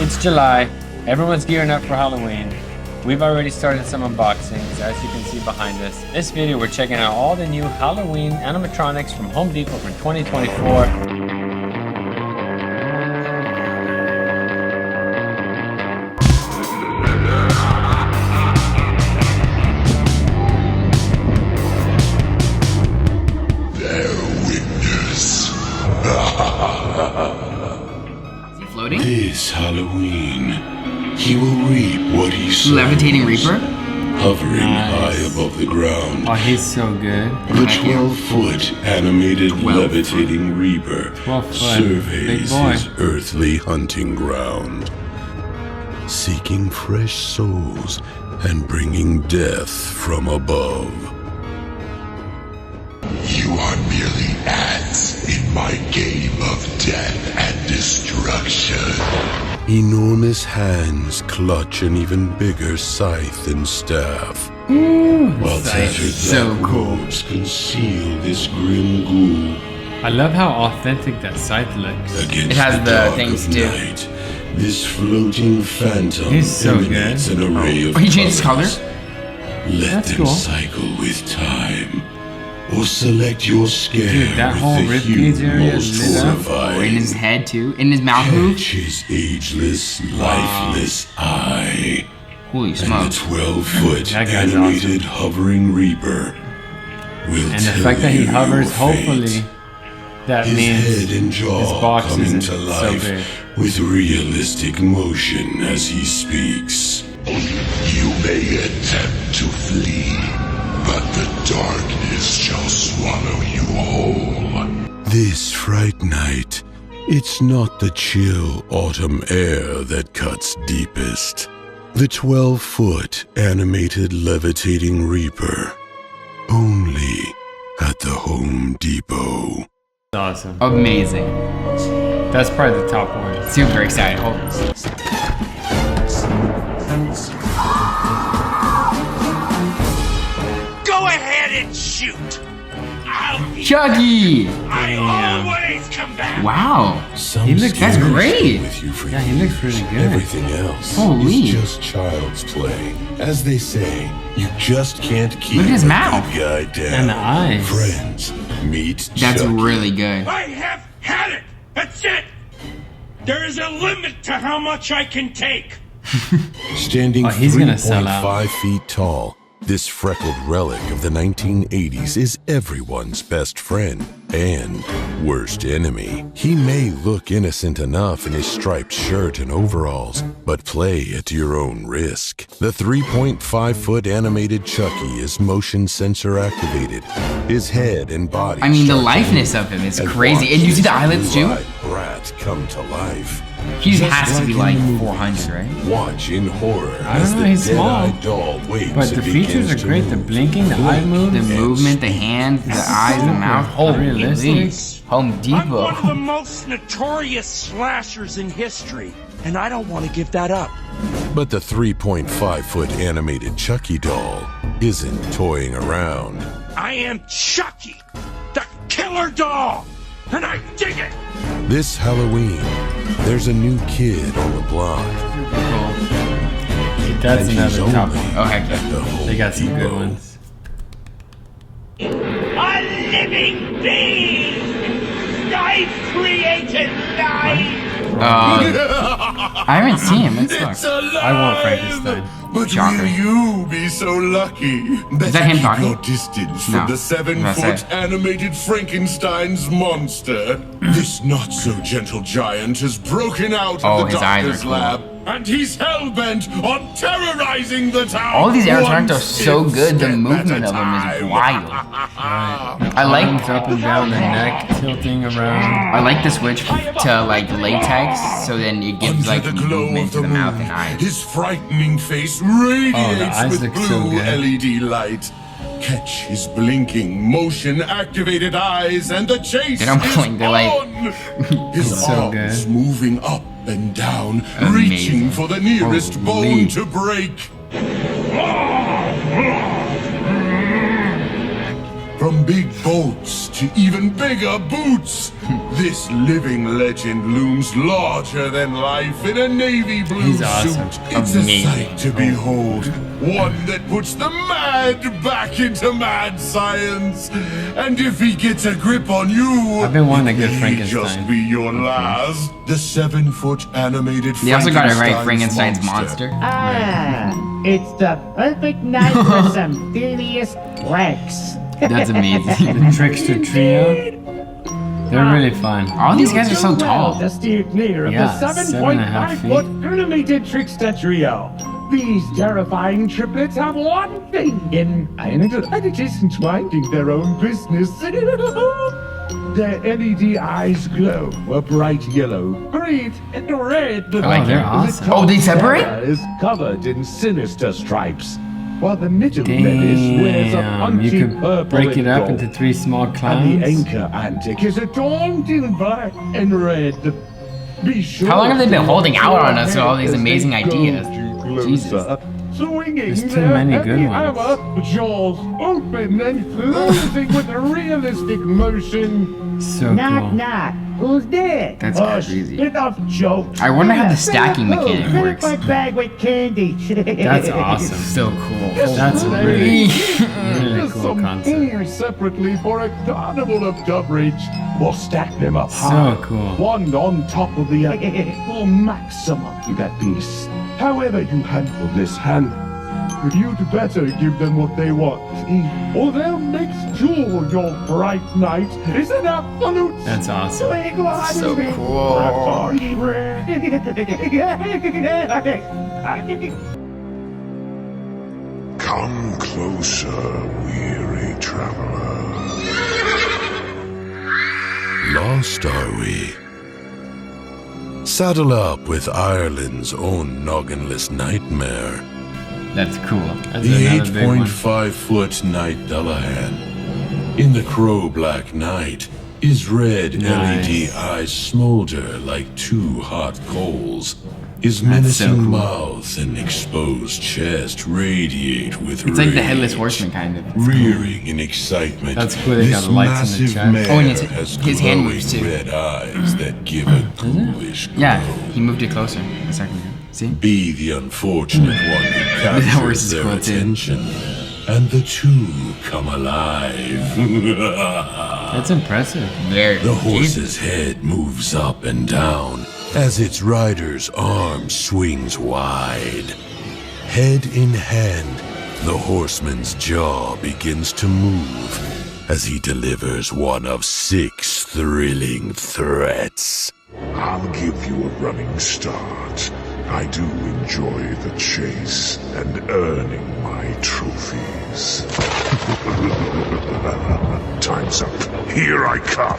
It's July. Everyone's gearing up for Halloween. We've already started some unboxings, as you can see behind us. This video, we're checking out all the new Halloween animatronics from Home Depot for 2024. This Halloween, he will reap what he sows. Levitating Reaper? Hovering high above the ground. Oh, he's so good. The 12-foot animated levitating Reaper surveys his earthly hunting ground, seeking fresh souls and bringing death from above. You are merely ants in my game of death and destruction. Enormous hands clutch an even bigger scythe and staff. While tattered black robes conceal this grim ghoul. I love how authentic that scythe looks. It has the things too. Night, this floating phantom good. emanates an array of he changed color? Let them cycle with time. Or select your scare. Dude, that whole with the ribcage area most lit up. horrifying. In his head too? In his mouth move? Catch his ageless, lifeless eye. Holy And the smokes. 12-foot That guy's animated hovering Reaper will And the tell fact that he you hovers, your hopefully, fate. that His means head and jaw his box coming isn't to so life big. with realistic motion as he speaks. You may attempt to flee, but the darkness shall swallow you whole. This fright night, it's not the chill autumn air that cuts deepest. The 12-foot animated levitating Reaper. Only at the Home Depot. Awesome. Amazing. That's probably the top one. Super excited. Hold Go ahead and shoot. Chucky! I always come back. Wow. Some That's scares great. go with you for Yeah, he years. looks really good. Everything else Holy. is just child's play. As they say, you just can't keep Look at his a mouth. good guy down. And the eyes. Friends, meet That's Chucky. really good. I have had it. That's it. There is a limit to how much I can take. Standing Oh, he's gonna sell 3.5 out. feet tall, this freckled relic of the 1980s is everyone's best friend and worst enemy. He may look innocent enough in his striped shirt and overalls, but play at your own risk. The 3.5-foot animated Chucky is motion sensor activated. His head and body. I mean, the start to liveness move of him is and crazy. watch And you see the this eyelids too? blue-eyed brat come to life. He Just has to be in like the movies. 400, right? Watch in horror I don't as know, the he's small. dead-eyed doll waits But the and features begins are to great. The move. blinking, the eye moves. The movement, the hands, the eyes, the mouth. Holy realistic. Home I'm Depot. one of the most notorious slashers in history, and I don't want to give that up. But the 3.5-foot animated Chucky doll isn't toying around. I am Chucky, the killer doll, and I dig it. This Halloween, there's a new kid on the block. That's And he's another only top one. Oh, heck yeah. at the Home They got some good Depot. ones. A living being! I've created life! I haven't seen him. That sucks. I want Frankenstein. But Shocker. will you be so lucky Is that him keep talking? your distance from No. the That's 7-foot it. animated Frankenstein's monster? This not-so-gentle giant has broken out Oh, of the his eyes are doctor's cool. lab, and he's hell-bent on terrorizing the town. All these animatronics are one so good. The step movement at a of them is time. wild. I Arms like up and down, the neck tilting around. I like the switch to like latex, so then it gives like Under the glow movement of to the the mouth moon, and eyes. his frightening face radiates eyes with look blue so good. LED light. Catch his blinking, motion-activated eyes, and the chase They don't is blink, they're like- on. His It's so arms good. moving up and down, Amazing. reaching for the nearest Holy. bone to break. From From big bolts to even bigger boots, this living legend looms larger than life in a navy blue He's awesome. suit. It's Amazing. a sight to behold, one that puts the mad back into mad science. And if he gets a grip on you, I've been wanting a good he'll Frankenstein. just be your last. The 7-foot animated They also got it right, Frankenstein's Frankenstein's monster. Ah, it's the perfect night for some devious pranks. That's amazing. The Trickster Trio. They're really fun. All these guys are so Well, tall. to steer clear of Yeah, the 7.5 7.5-foot animated trickster trio. These terrifying triplets have one thing in mind, and it isn't minding their own business. Their LED eyes glow a bright yellow, green, and red. Oh, they're awesome. The Oh, they separate? terror is covered in sinister stripes, while the middle reddish wears a Damn, punchy you could purple break it and up gold. into 3 small And clowns. the anchor antic is adorned in black and red. Be sure How long have they been to holding watch out your on us with all head these as amazing they ideas? go closer, Jesus. Swinging There's too their many good heavy ones. hammer, jaws open and closing with a realistic motion. So Knock, cool. knock. Who's there? That's Hush, crazy. Enough jokes. I wonder how the Yeah, stacking fill mechanic works. my bag with candy. That's awesome. So cool. That's really, really Just cool some concept. pairs separately for a carnival of coverage. We'll stack them up So high. cool. One on top of the other. We'll maximize that piece. However you handle this hand, you'd better give them what they want. Or they'll make sure your bright night is an absolute That's awesome. So cool. Come closer, weary traveler. Lost are we? Saddle up with Ireland's own nogginless nightmare. That's cool. That's The another big one. 8.5-foot Night Dullahan. In the crow-black night, his red Nice. LED eyes smolder like 2 hot coals. His That's menacing so cool. mouth and exposed chest radiate with It's like the rage. Headless Horseman, kind of. Rearing in excitement, That's cool, they this got lights in the massive chest. mare Oh, and has his hand glowing moves too. red eyes that give a ghoulish glow. Yeah, he moved it closer a second ago. See? Be the unfortunate one who That horse captures is their cool, too. attention, and the two come alive. That's impressive. Very. The horse's head moves up and down as its rider's arm swings wide. Head in hand, the horseman's jaw begins to move as he delivers one of 6 thrilling threats. I'll give you a running start. I do enjoy the chase and earning my trophies. Time's up. Here I come.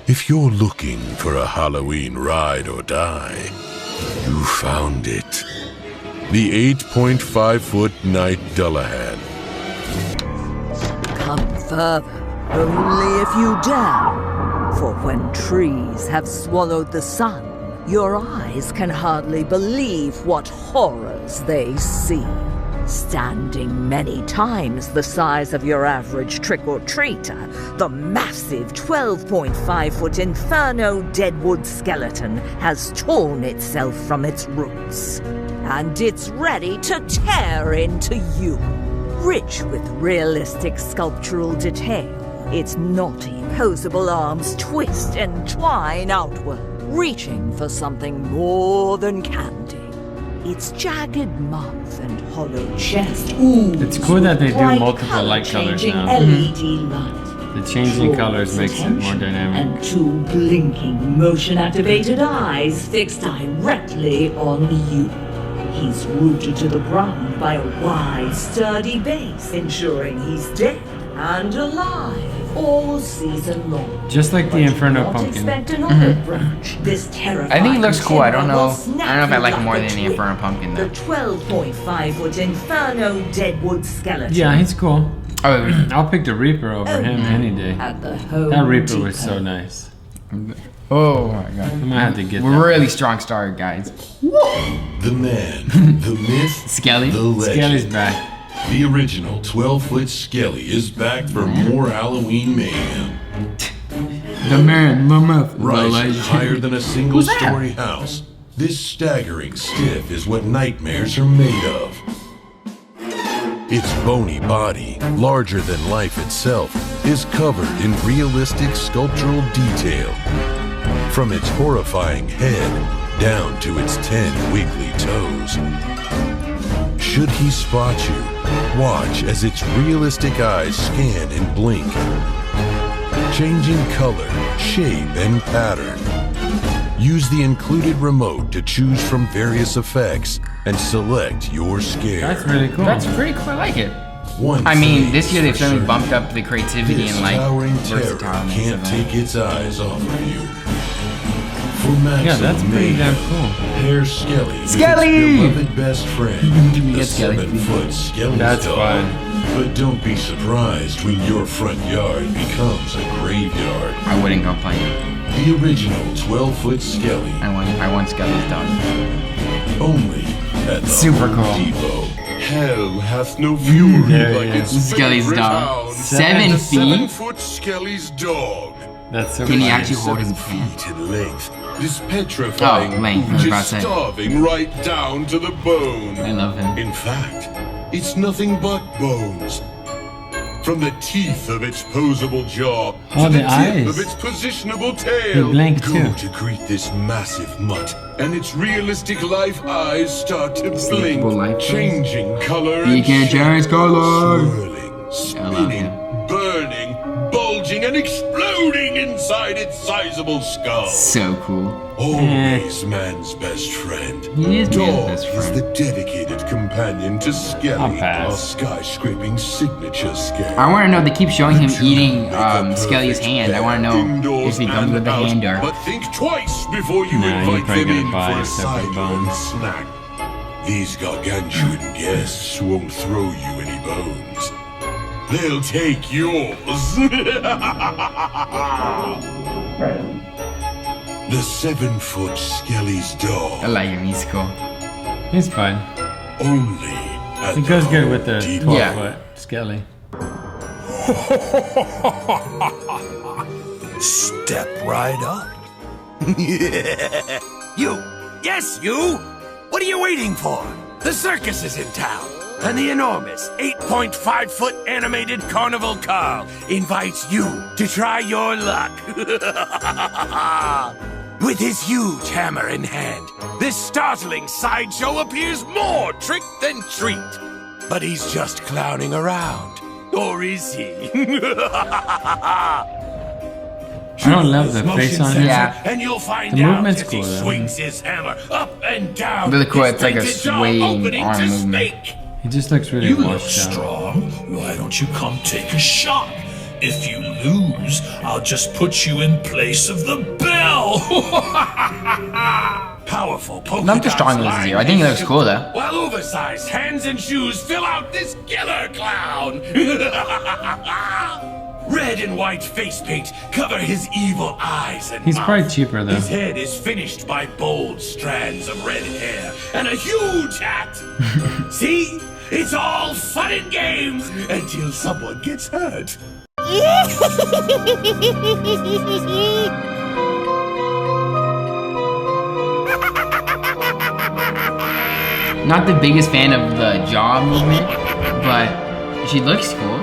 If you're looking for a Halloween ride or die, you found it. The 8.5-foot Night Dullahan. Come further, only if you dare. For when trees have swallowed the sun, your eyes can hardly believe what horrors they see. Standing many times the size of your average trick-or-treater, the massive 12.5-foot Inferno Deadwood skeleton has torn itself from its roots. And it's ready to tear into you. Rich with realistic sculptural detail, its knotty, posable arms twist and twine outward, reaching for something more than candy. Its jagged mouth and hollow chest ooze It's cool that they do bright multiple light colors color-changing now. LED light. The changing colors Draws makes it more attention, dynamic. And 2 blinking, motion-activated eyes fixed directly on you. He's rooted to the ground by a wide, sturdy base, ensuring he's dead and alive all season long. Just like the But Inferno don't Pumpkin. expect an olive branch. This terrifying I think he looks cool. I don't know. terror I don't know if I like will him more snap than you the like a Inferno Pumpkin, twig. though. The 12.5-foot Inferno Deadwood skeleton. Yeah, he's cool. Oh, wait. I'll pick the Reaper over him any day. At the Home That Reaper was Depot. so nice. Oh my god. I might have to get We're that. really strong start, guys. The man, the myth, Skelly? the legend. Skelly's back. The original 12-foot Skelly is back for more Halloween mayhem. The man, the myth, the Rising legend. higher than a single-story house, this staggering stiff is what nightmares are made of. Its bony body, larger than life itself, is covered in realistic sculptural detail. From its horrifying head down to its 10 wiggly toes. Should he spot you, watch as its realistic eyes scan and blink, changing color, shape, and pattern. Use the included remote to choose from various effects and select your scare. That's really cool. That's pretty cool. I like it. One I mean, thing this year they've for certainly certain, bumped up the creativity this and like towering terror versatileness can't of it. take its eyes off of you. For maximum Yeah, that's pretty damn mayhem, cool. Pair Skelly with Skelly! its beloved best friend, Give me the a Skelly. 7-foot Skelly That's dog. fun. But don't be surprised when your front yard becomes a graveyard. I wouldn't complain. The original 12-foot Skelly, I want Skelly's dog. only at the Super Home cool. Depot. Hell hath no fury There like he its is. Skelly's favorite dog. hound. 7 The feet? 7-foot Skelly's dog. That's so Can he funny. actually hold his 7 hand? feet in length. This petrifying Oh, length, I was brute about is to say. starving right down to the bone. I love him. In fact, it's nothing but bones. From the teeth of its posable jaw Oh, to the the tip eyes. of its positionable He tail. blinked Go too. to greet this massive mutt, and its realistic life eyes start to blink, life eyes. changing color You and can't shape, change color. swirling, I love spinning, him. burning, bulging, and exploding inside its sizable skull. So cool. Always man's best friend. He is man's Dog best is friend. the dedicated companion to I'll Skelly, pass. our sky-scraping signature scare. I want to know. They keep showing him eating Make a Skelly's perfect hand. I pair want to know indoors if he comes and with a out, hand or. But think twice before you Nah, you're invite probably them gonna in buy for a a separate cider bone. and snack. These gargantuan guests won't throw you any bones. They'll take yours. The 7-foot Skelly's I dog. like him. He's cool. He's fun. Only at It goes the good Home with the Depot. 12-foot Skelly. Step right up. You. Yes, you. What are you waiting for? The circus is in town. And the enormous 8.5-foot animated Carnival Carl invites you to try your luck. With his huge hammer in hand, this startling sideshow appears more trick than treat. But he's just clowning around. Or is he? I don't love the face on it. Yeah. And you'll find The out movement's as he cool, though. swings his hammer up and down. Really cool, his it's like a painted jaw swaying opening arm to movement. speak. He just looks really You look washed out. strong. Why don't you come take a shot? If you lose, I'll just put you in place of the bell. Powerful polka Not the dots strongest line here. I think he looks makes cool, you- though. While oversized hands and shoes fill out this killer clown. Red and white face paint cover his evil eyes and He's mouth. probably cheaper though. His head is finished by bold strands of red hair and a huge hat. See? It's all fun and games until someone gets hurt. Not the biggest fan of the jaw movement, but she looks cool.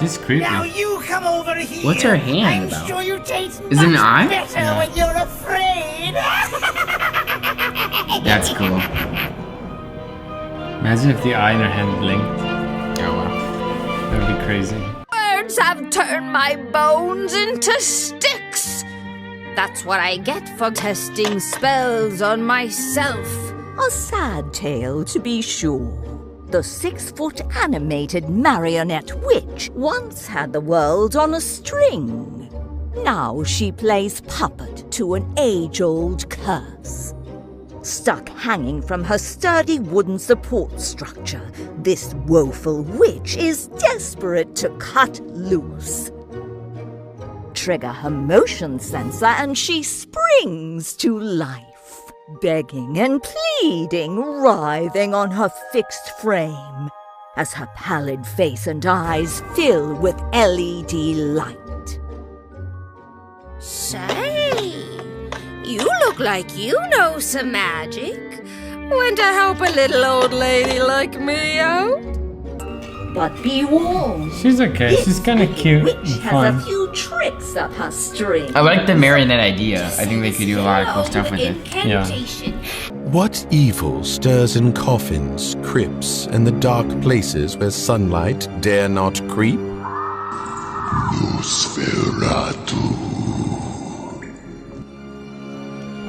She's creepy. Now you come over here. What's her hand I'm about? sure you taste Is it an much eye? better when you're afraid. That's cool. Imagine if the eye in her hand blinked. Oh well. That would be crazy. Words have turned my bones into sticks. That's what I get for testing spells on myself. A sad tale, to be sure. The 6-foot animated marionette witch once had the world on a string. Now she plays puppet to an age-old curse. Stuck hanging from her sturdy wooden support structure, this woeful witch is desperate to cut loose. Trigger her motion sensor and she springs to life. Begging and pleading, writhing on her fixed frame. as her pallid face and eyes fill with LED light. Say, you look like you know some magic. Want to help a little old lady like me out? But be warned. She's okay. She's kind of cute Witch and has fun. a few tricks up her string. I like the marionette idea. I think they could do a lot of cool stuff with it. Yeah. What evil stirs in coffins, crypts, and the dark places where sunlight dare not creep? Nosferatu.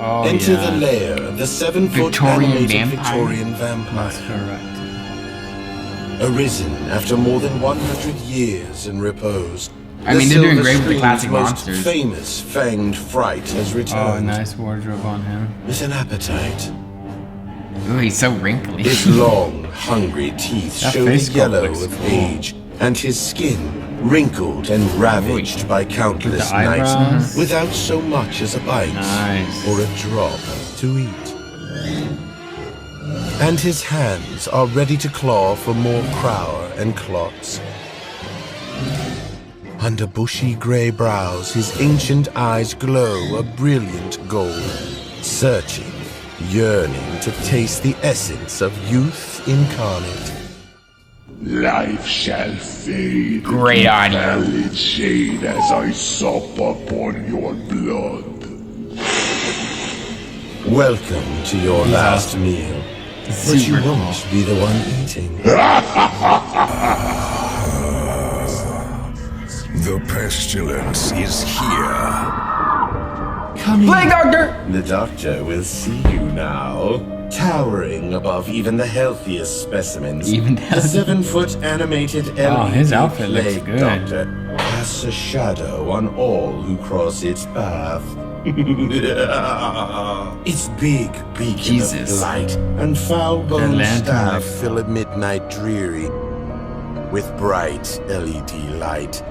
Oh, Enter yeah. the lair of the 7-foot Victorian animated vampire? Victorian vampire. That's correct. Arisen after more than 100 years in repose. I mean, they're doing great with the Silver classic Screen's monsters. most famous fanged fright has Oh, returned nice wardrobe on him. with an appetite. Ooh, he's so wrinkly. His long, hungry teeth That show the face sculpt yellow looks of cool. age, and his skin wrinkled and ravaged by countless the eyebrows. nights without so much as a bite Nice. or a drop to eat. And his hands are ready to claw for more crower and clots. Under bushy grey brows, his ancient eyes glow a brilliant gold, searching, yearning to taste the essence of youth incarnate. Life shall fade. Great into audio. pallid shade as I sup upon your blood. Welcome to your last meal, but you Super cool. won't be the one eating. The pestilence is here. Play doctor! The doctor will see you now, towering above even the healthiest specimens. Even the the healthiest. 7-foot animated LED Oh, his outfit looks plague good. doctor casts a shadow on all who cross its path. Its big beacon Jesus. of light and foul-boned lantern staff like- fill a midnight dreary with bright LED light,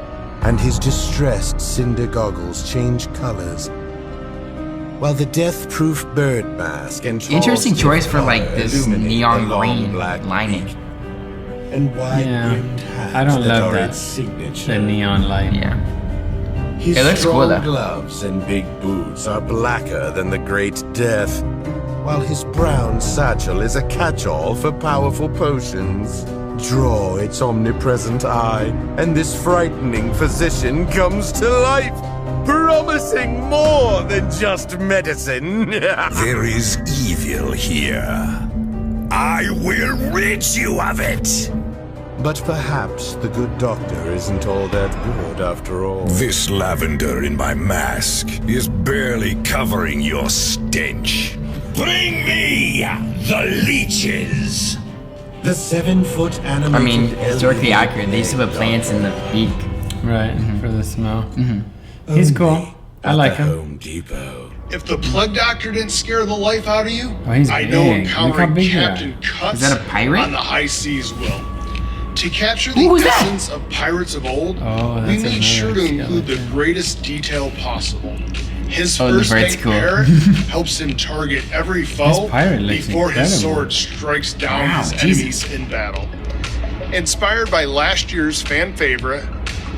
and his distressed cinder goggles change colors, while the death-proof bird mask and Interesting tall choice for stiff like collar this illuminate neon the long green black lining. beak and wide-brimmed hat I don't that love are that. its signature. The neon light. Yeah. His It looks strong cool, though. gloves and big boots are blacker than the Great Death, while his brown satchel is a catch-all for powerful potions. Draw its omnipresent eye, and this frightening physician comes to life, promising more than just medicine. There is evil here. I will rid you of it. But perhaps the good doctor isn't all that good after all. This lavender in my mask is barely covering your stench. Bring me the leeches. The 7-foot animated I mean, historically LED accurate. They used to put plants in the beak. Right, for the smell. He's cool. I like him. Home Depot. If the plug doctor didn't scare the life out of you, Oh, he's I know big. Look how encountering big you are. Captain Cuts Is that a pirate? on the high seas will. To capture the Who was that? essence of pirates of old, Oh, we that's made sure to another include the skeleton. greatest detail possible. His Oh, the first bird's aid cool. parrot helps him target every foe pirate looks before his incredible. sword strikes down Wow, his Jesus. enemies in battle. Inspired by last year's fan favorite,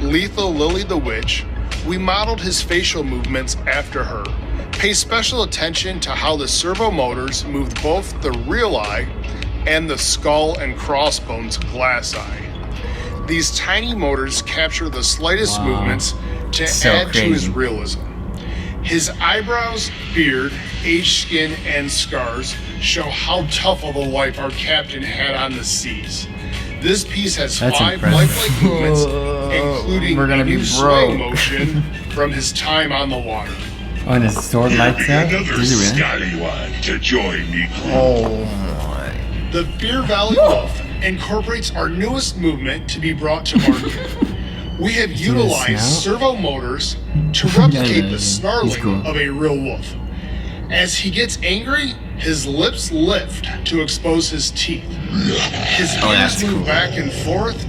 Lethal Lily the Witch, we modeled his facial movements after her. Pay special attention to how the servo motors moved both the real eye and the skull and crossbones glass eye. These tiny motors capture the slightest Wow. movements to So add to his crazy. realism. His eyebrows, beard, aged skin, and scars show how tough of a life our captain had on the seas. This piece has That's 5 impressive. lifelike movements, including We're gonna a be new broke. sway motion from his time on the water. Oh, and his sword lights up? Another Is it really? scallywag to join me. The Fear Valley Wolf incorporates our newest movement to be brought to market. We have utilized snout? servo motors to replicate yeah. the snarling He's cool. of a real wolf. As he gets angry, his lips lift to expose his teeth. His Oh, ears that's move cool. back and forth,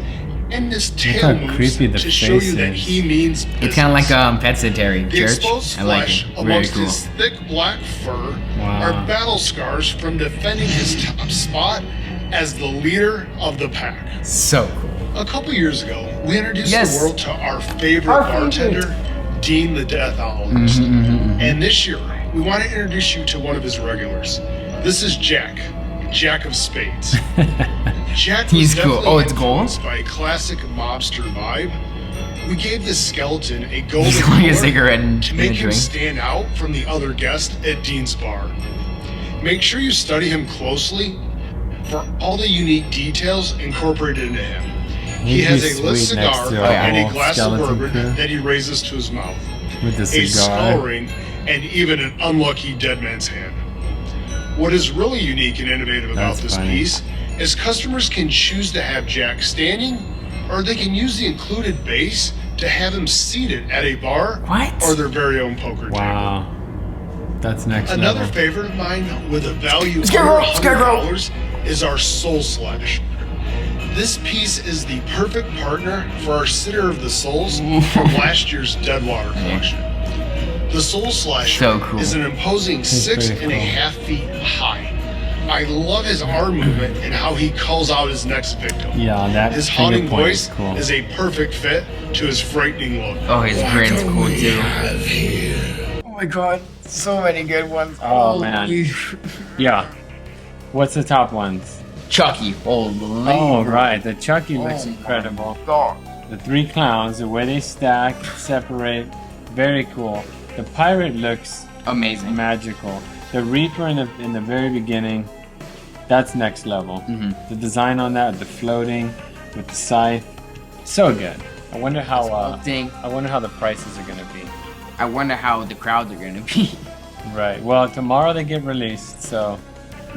and his tail how moves creepy the to show you face that is. he means It's kind of like business. Pet Cemetery The Church. exposed I like flesh it. Very amongst cool. his thick black fur Wow. are battle scars from defending his top spot as the leader of the pack. So cool. A couple years ago, we introduced the world to our favorite bartender, Dean the Death Owl. And this year, we want to introduce you to one of his regulars. This is Jack of Spades. Jack was definitely influenced by a classic mobster vibe. We gave this skeleton a golden color to make him stand out from the other guests at Dean's bar. Make sure you study him closely for all the unique details incorporated into him. He has a lit cigar and a glass of bourbon that he raises to his mouth. With the a skull ring, and even an unlucky dead man's hand. What is really unique and innovative about this piece is customers can choose to have Jack standing, or they can use the included base to have him seated at a bar or their very own poker table. Wow. That's next Another level. favorite of mine with a value of $100 is our Soul Slash. This piece is the perfect partner for our Sitter of the Souls from last year's Deadwater collection. The Soul Slasher is an imposing 6.5 feet high. I love his arm movement and how he calls out his next victim. Yeah, that his haunting voice is a perfect fit to his frightening look. Oh, his grin's cool too. Oh my god, so many good ones. Oh man. Yeah. What's the top ones? Chucky. Oh right, the Chucky looks incredible. The three clowns, the way they stack, separate, very cool. The pirate looks amazing, magical. The Reaper in the very beginning, that's next level. The design on that, the floating with the scythe, so good. I wonder how the prices are gonna be. I wonder how the crowds are gonna be. Right. Well, tomorrow they get released, so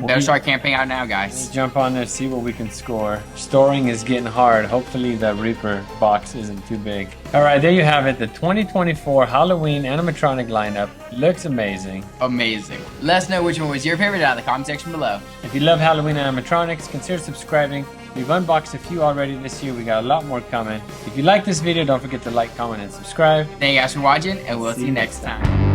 better start camping out now, guys. Let's jump on there, see what we can score. Storing is getting hard. Hopefully the Reaper box isn't too big. All right, there you have it. The 2024 Halloween animatronic lineup looks amazing. Amazing. Let us know which one was your favorite down in the comment section below. If you love Halloween animatronics, consider subscribing. We've unboxed a few already this year. We got a lot more coming. If you like this video, don't forget to like, comment, and subscribe. Thank you guys for watching, and we'll see you next time.